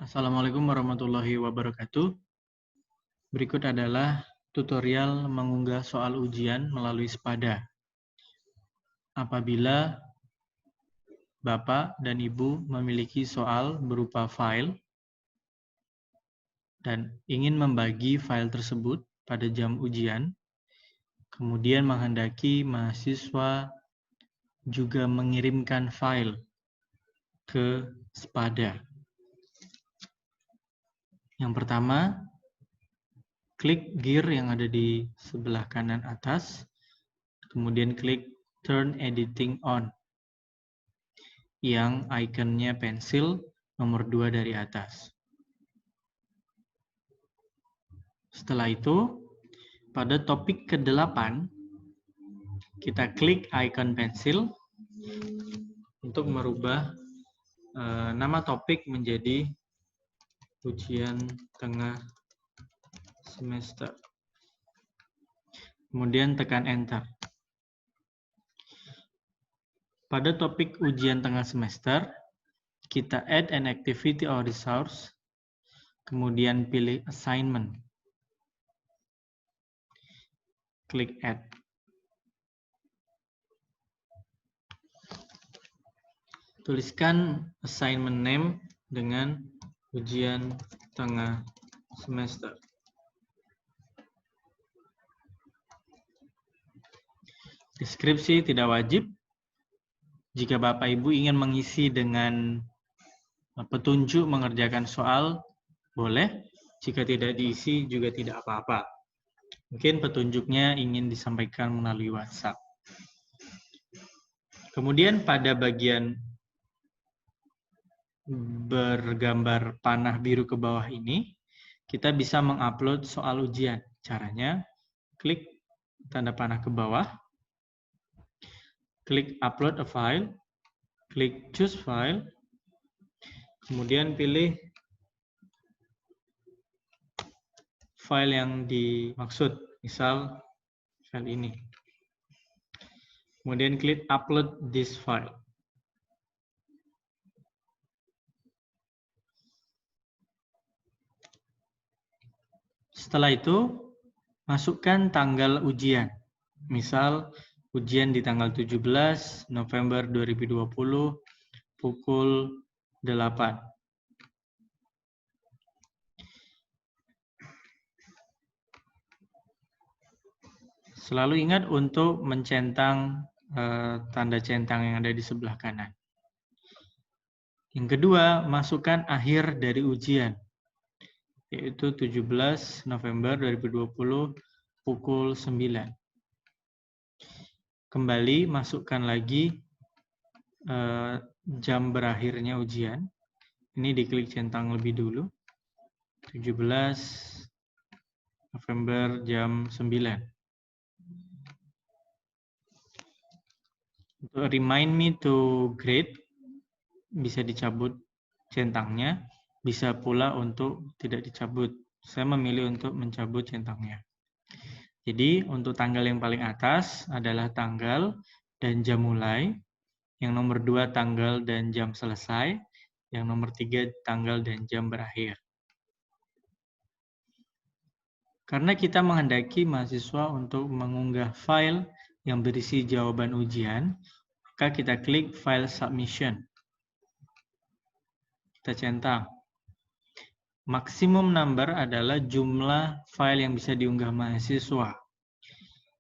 Assalamualaikum warahmatullahi wabarakatuh. Berikut adalah tutorial mengunggah soal ujian melalui Spada. Apabila Bapak dan Ibu memiliki soal berupa file dan ingin membagi file tersebut pada jam ujian, kemudian menghendaki mahasiswa juga mengirimkan file ke Spada. Yang pertama, klik gear yang ada di sebelah kanan atas, kemudian klik Turn Editing On, yang ikonnya pensil nomor 2 dari atas. Setelah itu, pada topik ke-8, kita klik ikon pensil untuk merubah nama topik menjadi ujian tengah semester. Kemudian tekan Enter. Pada topik ujian tengah semester, kita add an activity or resource, kemudian pilih assignment. Klik Add. Tuliskan assignment name dengan ujian tengah semester. Deskripsi tidak wajib. Jika Bapak Ibu ingin mengisi dengan petunjuk mengerjakan soal, boleh. Jika tidak diisi juga tidak apa-apa. Mungkin petunjuknya ingin disampaikan melalui WhatsApp. Kemudian pada bagian bergambar panah biru ke bawah ini, kita bisa mengupload soal ujian. Caranya, klik tanda panah ke bawah, klik upload a file, klik choose file, kemudian pilih file yang dimaksud, misal file ini. Kemudian klik upload this file. Setelah itu, masukkan tanggal ujian. Misal, ujian di tanggal 17 November 2020 pukul 8. Selalu ingat untuk mencentang tanda centang yang ada di sebelah kanan. Yang kedua, masukkan akhir dari ujian, yaitu 17 November 2020 pukul 9. Kembali masukkan lagi jam berakhirnya ujian. Ini diklik centang lebih dulu. 17 November jam 9. Untuk remind me to grade, bisa dicabut centangnya, bisa pula untuk tidak dicabut. Saya memilih untuk mencabut centangnya. Jadi untuk tanggal yang paling atas adalah tanggal dan jam mulai, yang nomor 2 tanggal dan jam selesai, yang nomor 3 tanggal dan jam berakhir. Karena kita menghendaki mahasiswa untuk mengunggah file yang berisi jawaban ujian, maka kita klik File Submission. Kita centang. Maksimum number adalah jumlah file yang bisa diunggah mahasiswa.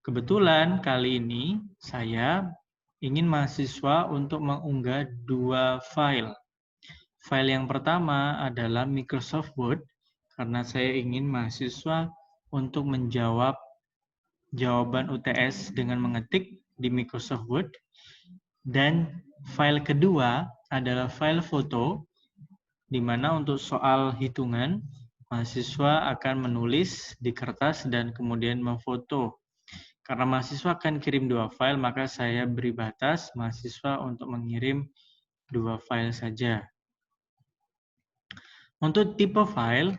Kebetulan kali ini saya ingin mahasiswa untuk mengunggah 2 file. File yang pertama adalah Microsoft Word, karena saya ingin mahasiswa untuk menjawab jawaban UTS dengan mengetik di Microsoft Word. Dan file kedua adalah file foto, di mana untuk soal hitungan, mahasiswa akan menulis di kertas dan kemudian memfoto. Karena mahasiswa akan kirim 2 file, maka saya beri batas mahasiswa untuk mengirim 2 file saja. Untuk tipe file,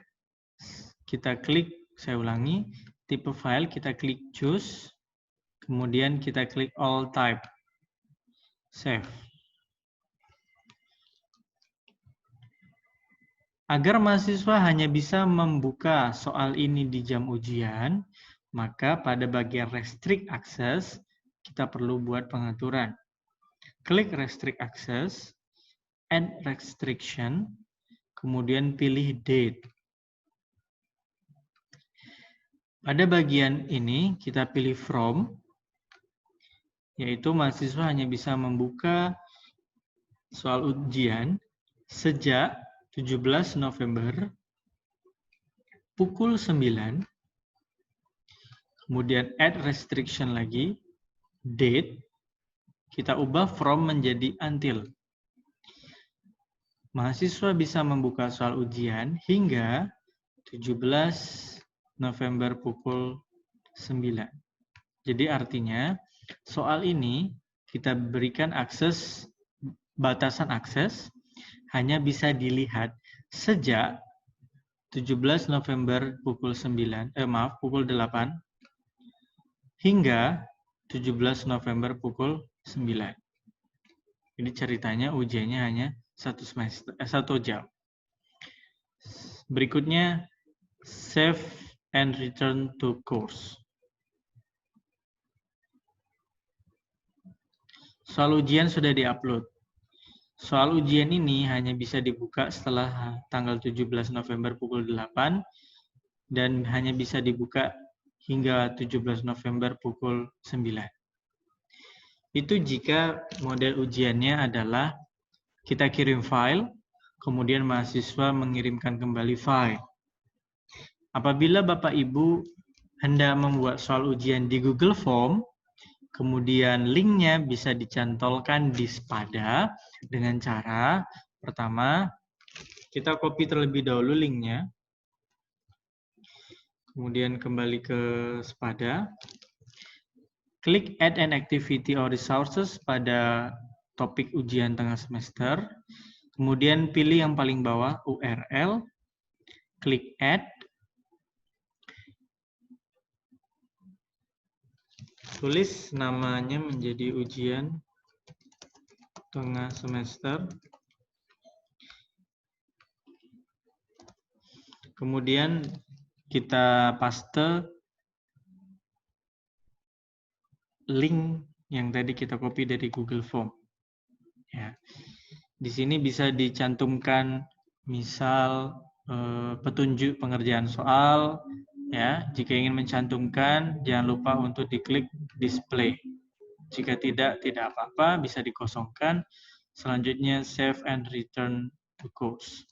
kita klik, saya ulangi, tipe file kita klik choose, kemudian kita klik all type, save. Agar mahasiswa hanya bisa membuka soal ini di jam ujian, maka pada bagian restrict access, kita perlu buat pengaturan. Klik restrict access, add restriction, kemudian pilih date. Pada bagian ini, kita pilih from, yaitu mahasiswa hanya bisa membuka soal ujian sejak 17 November pukul 9, kemudian add restriction lagi, date, kita ubah from menjadi until. Mahasiswa bisa membuka soal ujian hingga 17 November pukul 9. Jadi artinya soal ini kita berikan akses, batasan akses hanya bisa dilihat sejak 17 November pukul 8 hingga 17 November pukul 9. Ini ceritanya ujiannya hanya 1 jam. Berikutnya save and return to course. Soal ujian sudah diupload. Soal ujian ini hanya bisa dibuka setelah tanggal 17 November pukul 8 dan hanya bisa dibuka hingga 17 November pukul 9. Itu jika model ujiannya adalah kita kirim file, kemudian mahasiswa mengirimkan kembali file. Apabila Bapak Ibu hendak membuat soal ujian di Google Form, kemudian linknya bisa dicantolkan di Spada dengan cara, pertama, kita copy terlebih dahulu linknya, kemudian kembali ke Spada, klik Add an Activity or Resources pada topik ujian tengah semester, kemudian pilih yang paling bawah URL, klik Add, tulis namanya menjadi ujian tengah semester, kemudian kita paste link yang tadi kita copy dari Google Form. Ya. Di sini bisa dicantumkan misal petunjuk pengerjaan soal. Ya, jika ingin mencantumkan, jangan lupa untuk diklik display. Jika tidak apa-apa, bisa dikosongkan. Selanjutnya save and return to course.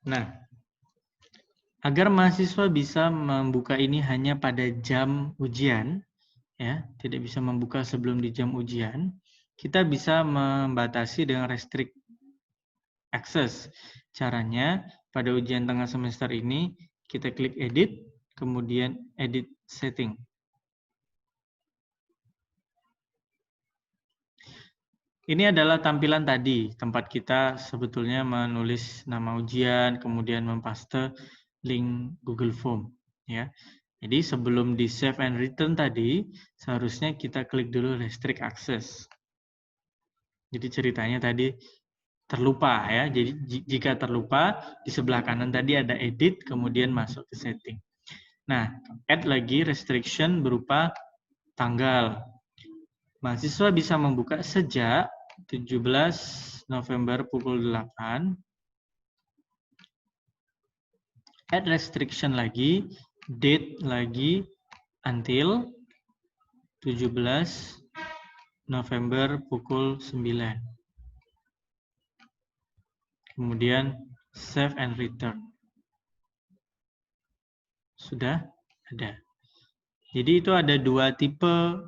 Nah, agar mahasiswa bisa membuka ini hanya pada jam ujian, ya, tidak bisa membuka sebelum di jam ujian, kita bisa membatasi dengan restrict access. Caranya, pada ujian tengah semester ini, kita klik edit, kemudian edit setting. Ini adalah tampilan tadi, tempat kita sebetulnya menulis nama ujian, kemudian mempaste link Google Form. Ya. Jadi sebelum di save and return tadi, seharusnya kita klik dulu restrict access. Jadi ceritanya tadi terlupa ya. Jadi jika terlupa, di sebelah kanan tadi ada edit, kemudian masuk ke setting. Nah, add lagi restriction berupa tanggal. Mahasiswa bisa membuka sejak 17 November pukul 8. Add restriction lagi, date lagi, until 17 November pukul 9. Kemudian save and return. Sudah ada. Jadi itu ada dua tipe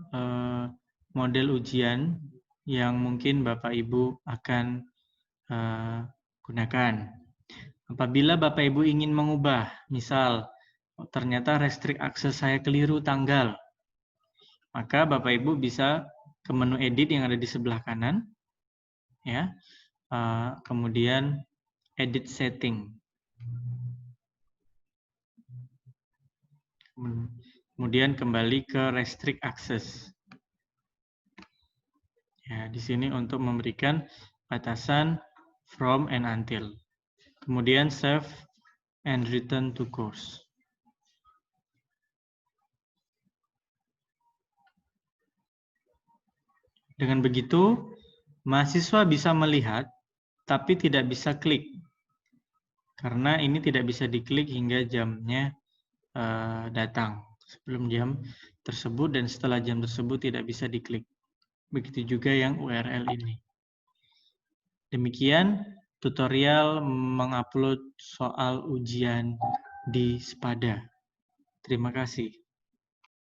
model ujian yang mungkin Bapak Ibu akan gunakan. Apabila Bapak Ibu ingin mengubah, misal ternyata restrict akses saya keliru tanggal, maka Bapak Ibu bisa ke menu edit yang ada di sebelah kanan, ya. Kemudian edit setting. Kemudian kembali ke restrict access. Ya, di sini untuk memberikan batasan from and until. Kemudian save and return to course. Dengan begitu, mahasiswa bisa melihat, tapi tidak bisa klik. Karena ini tidak bisa diklik hingga jamnya datang. Sebelum jam tersebut dan setelah jam tersebut tidak bisa diklik. Begitu juga yang URL ini. Demikian tutorial mengupload soal ujian di Spada. Terima kasih.